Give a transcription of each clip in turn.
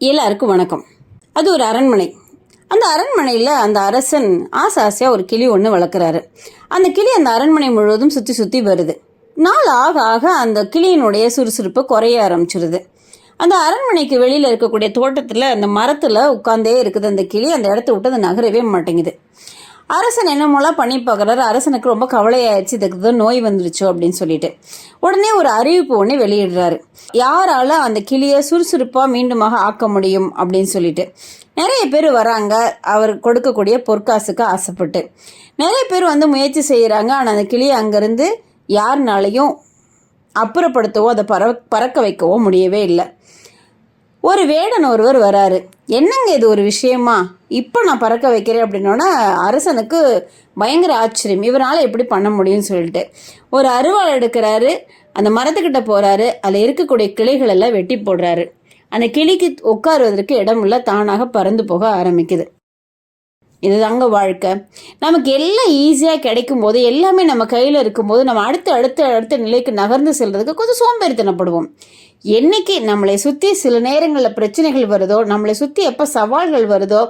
எல்லாருக்கும் வணக்கம். அது ஒரு அரண்மனை. அந்த அரண்மனையில் அந்த அரசன் ஆசையாக ஒரு கிளி ஒன்று வளர்க்குறாரு. அந்த கிளி அந்த அரண்மனை முழுவதும் சுற்றி சுற்றி வருது. நாள் ஆக ஆக அந்த கிளியினுடைய சுறுசுறுப்பு குறைய ஆரம்பிச்சிருது. அந்த அரண்மனைக்கு வெளியில் இருக்கக்கூடிய தோட்டத்தில் அந்த மரத்தில் உட்காந்தே இருக்குது அந்த கிளி. அந்த இடத்த விட்டு அது நகரவே மாட்டேங்குது. அரசன் என்னமோலாம் பண்ணி பார்க்குறாரு. அரசனுக்கு ரொம்ப கவலையாயிடுச்சு, இதுக்கு தான் நோய் வந்துருச்சோ அப்படின்னு சொல்லிட்டு உடனே ஒரு அறிவிப்பு ஒன்று வெளியிடுறாரு. யாரால அந்த கிளியை சுறுசுறுப்பாக மீண்டுமாக ஆக்க முடியும் அப்படின்னு சொல்லிட்டு நிறைய பேர் வராங்க. அவர் கொடுக்கக்கூடிய பொற்காசுக்கு ஆசைப்பட்டு நிறைய பேர் வந்து முயற்சி செய்கிறாங்க. ஆனால் அந்த கிளியை அங்கேருந்து யாருனாலையும் அப்புறப்படுத்தவோ அதை பறக்க வைக்கவோ முடியவே இல்லை. ஒரு வேடன் ஒருவர் வராரு. என்னங்க இது ஒரு விஷயமா, இப்போ நான் பறக்க வைக்கிறேன் அப்படின்னோன்னா அரசனுக்கு பயங்கர ஆச்சரியம். இவரால் எப்படி பண்ண முடியும்னு சொல்லிட்டு ஒரு அருவாள் எடுக்கிறாரு. அந்த மரத்துக்கிட்ட போகிறாரு. அதில் இருக்கக்கூடிய கிளைகள் எல்லாம் வெட்டி போடுறாரு. அந்த கிளிக்கு உட்காருவதற்கு இடம் இல்லை, தானாக பறந்து போக ஆரம்பிக்குது. இதுதாங்க வாழ்க்கை. நமக்கு எல்லாம் ஈஸியாக கிடைக்கும் போது, எல்லாமே நம்ம கையில் இருக்கும்போது நம்ம அடுத்த நிலைக்கு நகர்ந்து செல்றதுக்கு கொஞ்சம் சோம்பேறித்தனப்படுவோம். என்னைக்கு நம்மளை சுற்றி சில நேரங்களில் பிரச்சனைகள் வருதோ, நம்மளை சுற்றி எப்போ சவால்கள் வருதோ,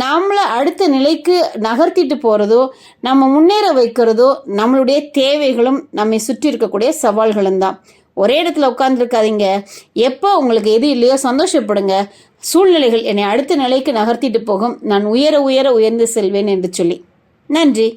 நம்மளை அடுத்த நிலைக்கு நகர்த்திட்டு போகிறதோ, நம்ம முன்னேற வைக்கிறதோ நம்மளுடைய தேவைகளும் நம்மை சுற்றி இருக்கக்கூடிய சவால்களும் தான். ஒரே இடத்துல உட்காந்துருக்காதீங்க. எப்போ உங்களுக்கு எது இல்லையோ சந்தோஷப்படுங்க. சூழ்நிலைகள் என்னை அடுத்த நிலைக்கு நகர்த்திட்டு போகும், நான் உயர உயர்ந்து செல்வேன் என்று சொல்லி. நன்றி.